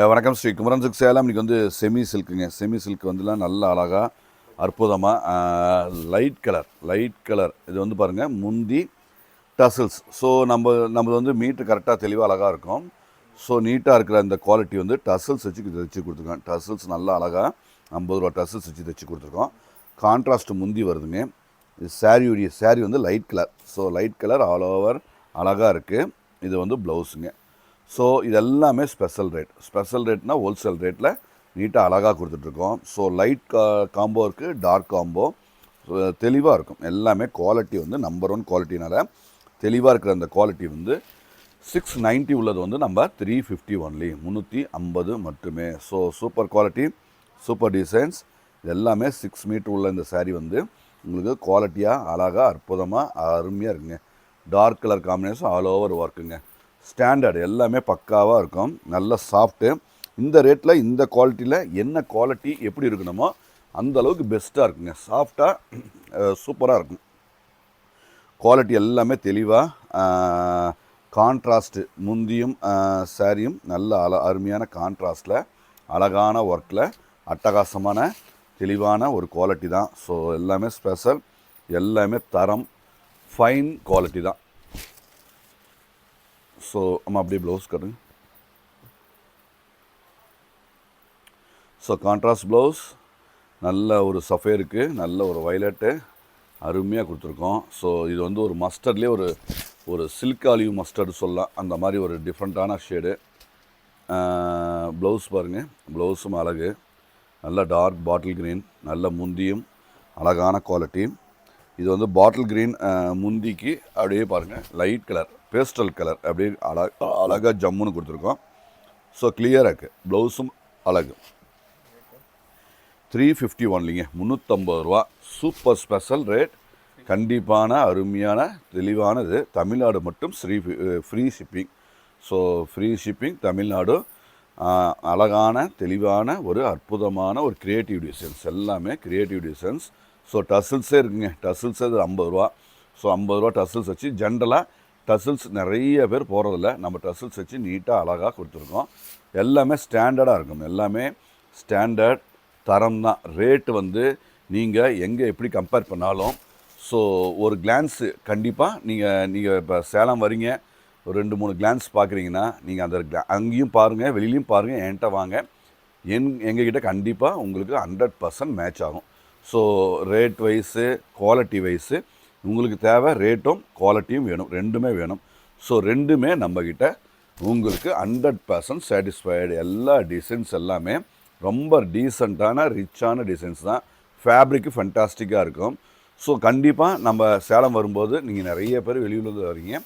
வணக்கம் ஸ்ரீ குமரன் சில்க் சேலம். இன்றைக்கி வந்து செமி சில்க்குங்க. செமி சில்க் வந்துலாம் நல்ல அழகாக அற்புதமாக லைட் கலர் இது வந்து பாருங்கள் முந்தி டசில்ஸ். ஸோ நம்மளது வந்து மீட்ரு கரெக்டாக தெளிவாக அழகாக இருக்கும். ஸோ நீட்டாக இருக்கிற அந்த குவாலிட்டி வந்து டசில்ஸ் வச்சு தைச்சி கொடுத்துருக்கோம். டசில்ஸ் நல்லா அழகாக 50 ரூபா டசில்ஸ் வச்சு தைச்சி கொடுத்துருக்கோம். கான்ட்ராஸ்ட் முந்தி வருதுங்க. இது சாரி வந்து light colour. So light colour all over அழகாக இருக்குது. இது வந்து ப்ளவுஸுங்க. ஸோ இது எல்லாமே ஸ்பெஷல் ரேட்னால் ஹோல்சேல் ரேட்டில் நீட்டாக அழகாக கொடுத்துட்ருக்கோம். ஸோ லைட் காம்போ இருக்குது, டார்க் காம்போ தெளிவாக இருக்கும். எல்லாமே குவாலிட்டி வந்து நம்பர் 1 குவாலிட்டினால் தெளிவாக இருக்கிற அந்த குவாலிட்டி வந்து 690 உள்ளது வந்து நம்ம 350 ஒன்லி, 350 மட்டுமே. So super quality, super designs. இது எல்லாமே 6 மீட்டர் உள்ள இந்த சாரீ வந்து உங்களுக்கு குவாலிட்டியாக அழகாக அற்புதமாக அருமையாக இருக்குங்க. Dark colour combination all over ஒர்க்குங்க. ஸ்டாண்டர்ட் எல்லாமே பக்காவாக இருக்கும். நல்ல சாஃப்ட்டு. இந்த ரேட்டில் இந்த குவாலிட்டியில் என்ன குவாலிட்டி எப்படி இருக்கணுமோ அந்த அளவுக்கு பெஸ்ட்டாக இருக்குங்க. சாஃப்டாக சூப்பராக இருக்கும். குவாலிட்டி எல்லாமே தெளிவாக கான்ட்ராஸ்ட்டு முந்தியும் சாரியும் நல்ல அருமையான கான்ட்ராஸ்டில் அழகான ஒர்க்கில் அட்டகாசமான தெளிவான ஒரு குவாலிட்டி தான். ஸோ எல்லாமே ஸ்பெஷல், எல்லாமே தரம், ஃபைன் குவாலிட்டி தான். ஸோ நம்ம அப்படியே ப்ளவுஸ் கட்டுங்க. ஸோ கான்ட்ராஸ்ட் ப்ளவுஸ் நல்ல ஒரு சஃபேருக்கு, நல்ல ஒரு வயலட்டு அருமையாக கொடுத்துருக்கோம். ஸோ இது வந்து ஒரு மஸ்டர்ட்லேயே ஒரு சில்க் ஆலிவ் மஸ்டர்டு சொல்லலாம். அந்த மாதிரி ஒரு டிஃப்ரெண்ட்டான ஷேடு. ப்ளவுஸ் பாருங்கள், ப்ளவுஸும் அழகு. நல்ல டார்க் பாட்டில் க்ரீன், நல்ல முந்தியும் அழகான குவாலிட்டி. இது வந்து பாட்டில் க்ரீன் முந்திக்கு அப்படியே பாருங்கள் லைட் கலர், பேஸ்டல் கலர் அப்படியே அழகாக ஜம்முன்னு கொடுத்துருக்கோம். ஸோ கிளியராக இருக்குது. ப்ளவுஸும் அழகு. 350 ஒன்லிங்க, 350 ரூபா. Super special rate. கண்டிப்பான அருமையான தெளிவானது. தமிழ்நாடு மட்டும் free shipping. So free shipping Tamil Nadu. அழகான தெளிவான ஒரு அற்புதமான ஒரு க்ரியேட்டிவ் டிசைன்ஸ், எல்லாமே க்ரியேட்டிவ் டிசைன்ஸ். ஸோ டசில்ஸே இருக்குங்க. டசில்ஸே 50 ரூபா. ஸோ 50 ரூபா டசில்ஸ் வச்சு ஜென்ரலாக டசில்ஸ் நிறைய பேர் போகிறதில்ல. நம்ம டசில்ஸ் வச்சு நீட்டாக அழகாக கொடுத்துருக்கோம். எல்லாமே ஸ்டாண்டர்டாக இருக்கும். எல்லாமே ஸ்டாண்டர்ட் தரம் தான். ரேட்டு வந்து நீங்கள் எங்கே எப்படி கம்பேர் பண்ணாலும் ஸோ ஒரு கிளான்ஸு கண்டிப்பாக நீங்கள் இப்போ சேலம் வரீங்க, ஒரு 2-3 கிளான்ஸ் பார்க்குறீங்கன்னா நீங்கள் அந்த அங்கேயும் பாருங்கள், வெளியிலையும் பாருங்கள், என்கிட்ட வாங்க. எங்ககிட்ட கண்டிப்பாக உங்களுக்கு 100% மேட்ச் ஆகும். So rate wise, quality wise உங்களுக்கு தேவை. ரேட்டும் குவாலிட்டியும் வேணும், ரெண்டுமே வேணும். ஸோ ரெண்டுமே நம்மக்கிட்ட உங்களுக்கு 100% சாட்டிஸ்ஃபைடு. எல்லா டிசைன்ஸ் எல்லாமே ரொம்ப டீசெண்டான ரிச்சான டிசைன்ஸ் தான். ஃபேப்ரிக்கு ஃபென்டாஸ்டிக்காக இருக்கும். ஸோ கண்டிப்பாக நம்ம சேலம் வரும்போது, நீங்கள் நிறைய பேர் வெளியூர்லேருந்து வரீங்க,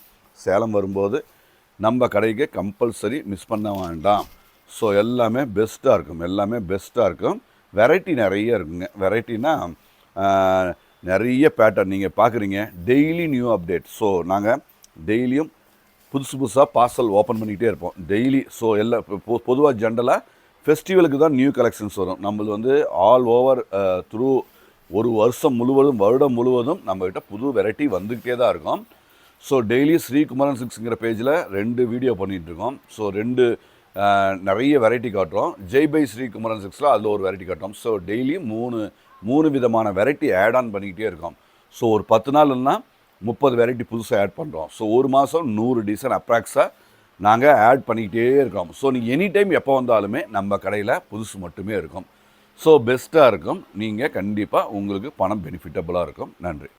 சேலம் வரும்போது நம்ம கடைக்கு கம்பல்சரி மிஸ் பண்ண வேண்டாம். ஸோ எல்லாமே பெஸ்ட்டாக இருக்கும். எல்லாமே பெஸ்ட்டாக இருக்கும். வெரைட்டி நிறைய இருக்குங்க. வெரைட்டினா நிறைய பேட்டர்ன் நீங்கள் பார்க்குறீங்க. Daily new update. ஸோ நாங்கள் டெய்லியும் புதுசாக பார்சல் ஓப்பன் பண்ணிக்கிட்டே இருப்போம் டெய்லி. ஸோ எல்லாம் பொதுவாக ஜென்ரலாக ஃபெஸ்டிவலுக்கு தான் நியூ கலெக்ஷன்ஸ் வரும். நம்மளது வந்து ஆல் ஓவர் த்ரூ ஒரு வருடம் முழுவதும் நம்மக்கிட்ட புது வெரைட்டி வந்துக்கிட்டே தான் இருக்கும். ஸோ டெய்லி ஸ்ரீ குமரன் சில்க்ஸுங்கிற பேஜில் 2 வீடியோ பண்ணிகிட்ருக்கோம். ஸோ 2 நிறைய வெரைட்டி காட்டுறோம். ஜெய் பை ஸ்ரீ குமரன் சில்க்ஸில் அதில் ஒரு வெரைட்டி காட்டுறோம். ஸோ டெய்லியும் 3 விதமான வெரைட்டி ஆட் ஆன் பண்ணிக்கிட்டே இருக்கோம். ஸோ ஒரு 10 நாள் இல்லைனா 30 வெரைட்டி புதுசாக ஆட் பண்ணுறோம். ஸோ ஒரு மாதம் 100 டிசைன் அப்ராக்ஸாக நாங்கள் ஆட் பண்ணிக்கிட்டே இருக்கோம். ஸோ நீங்கள் எனி டைம் எப்போ வந்தாலுமே நம்ம கடையில் புதுசு மட்டுமே இருக்கும். ஸோ பெஸ்ட்டாக இருக்கும். நீங்கள் கண்டிப்பாக உங்களுக்கு பணம் பெனிஃபிட்டபுளாக இருக்கும். நன்றி.